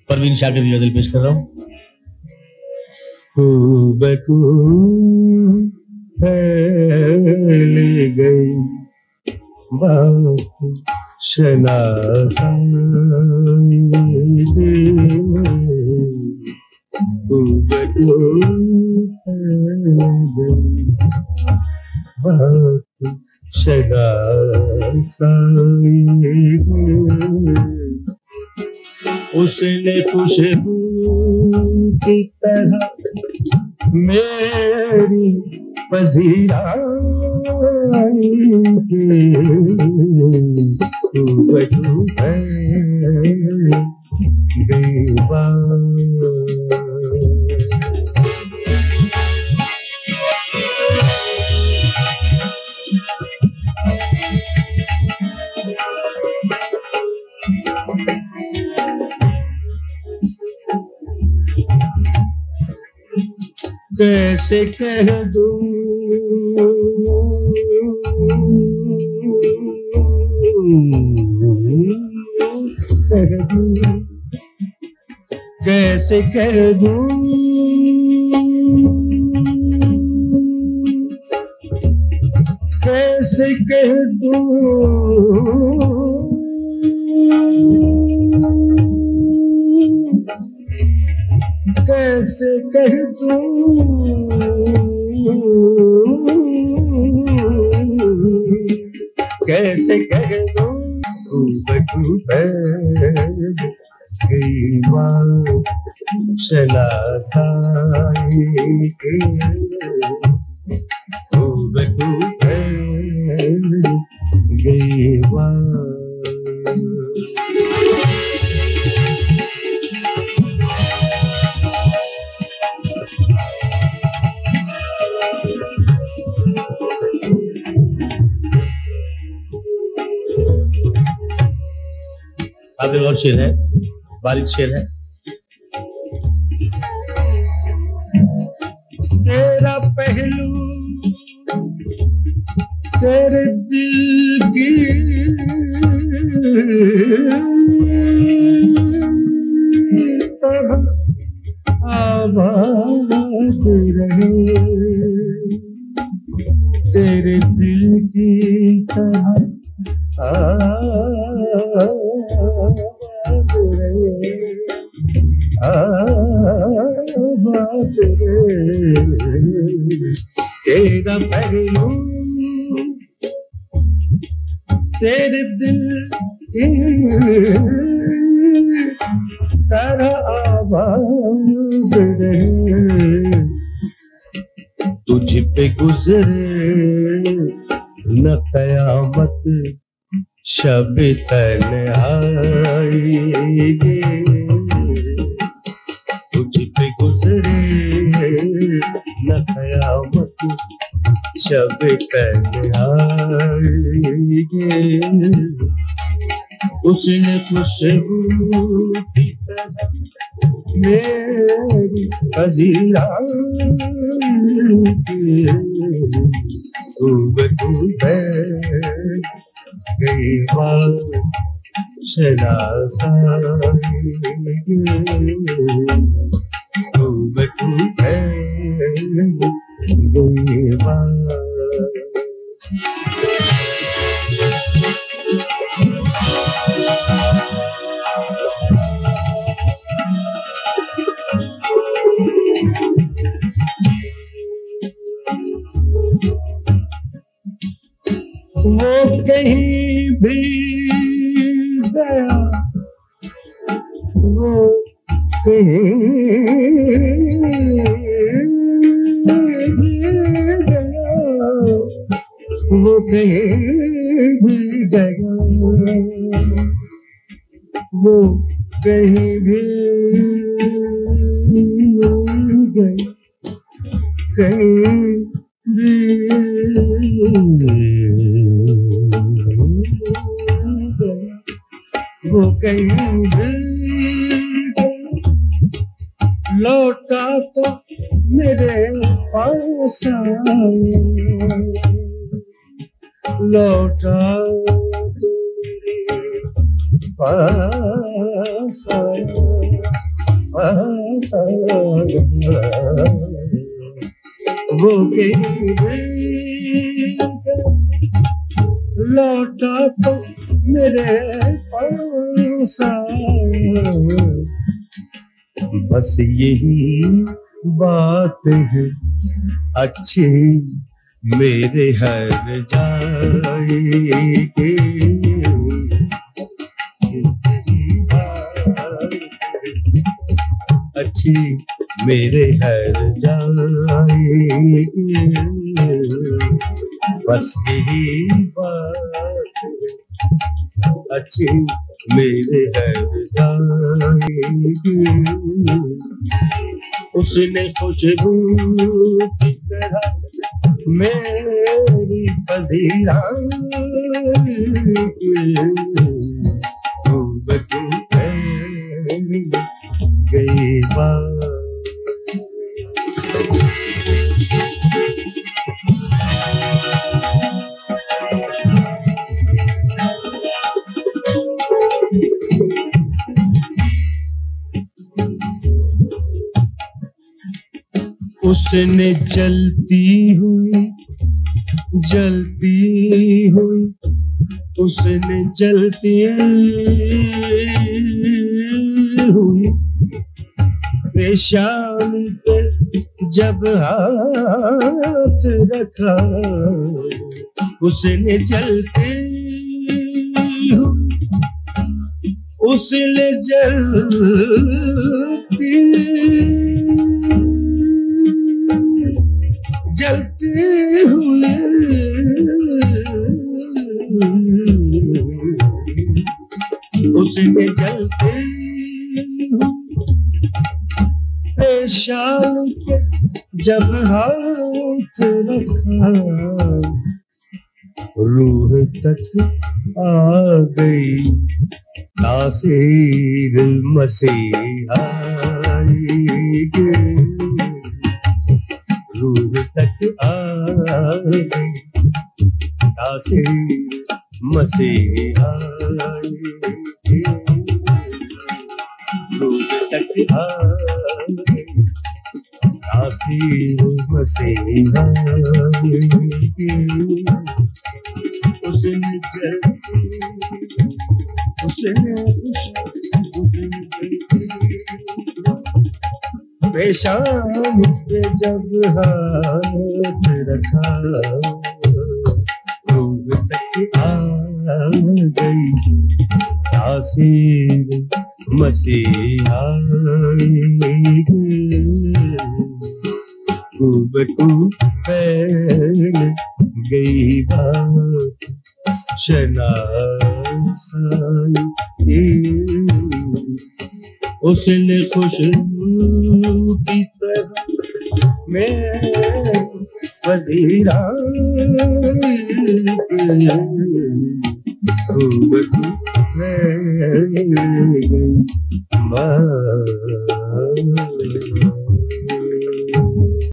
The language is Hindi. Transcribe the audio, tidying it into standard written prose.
परवीन शाकिर की गजल पेश कर रहा हूँ। फैल गई बात शनासाई दे, बात शनासाई दे। उसने खुशबू की तरह मेरी पजीराई के, तू है दीवार। कैसे कह दूं कैसे कह दूं कैसे कह दूं कैसे कह दूं कैसे कह दूं चला साई के, आगे और शेर है, बारीक शेर है। तेरा पहलू तेरे दिल की तरह आबाद रहे, तेरे दिल की तरह आबाद रहे, आबाद रहे। तेरा पहलू तेरे दिल की तरह आबाद रहे, तुझ पे गुजरे न कयामत शब तन्हाई गे, तुझ पे गुजरे न कयामत शब तन्हाई गे। उसने खुशबू की तरह मेरी पजीराई के, गई बात शनासाई गई बात। वो कहीं भी गया, वो कहीं भी गया, वो कहीं भी गया, वो कहीं भी गया, कहीं भी गया, वो कहीं भी लौटा तो मेरे पास आया, लौटा तो मेरे पास आया, पास आया, वो कहीं भी लौटा तो मेरे पास आया। बस यही बात है अच्छी मेरे हर जाएगी, अच्छी मेरे हर जाएगी। बस यही बात अच्छी मेरे हर जाएगी। उसने खुशबू की तरह मेरी पजीरा गई बात। उसने जलती हुई उसने जलती हुई पेशानी पे जब हाथ रखा, उसने जलती हुई, उसने जलती हुई उसने जलती पेशानी पे जब हाथ रखा, रूह तक आ गई तासीर मसीहा की, रूह तक आ गई तासीर मसीहा की, रूह तक आ गई तासीर मसीहा की। उसने पेशानी पे जब हाथ रखा, रूह तक आ गई तासीर मसीहा की, खूबटू फैल गई बात शनासाई की। उसने खुशबू की तरह मैं वजीरा खूबटू फैल गई बात।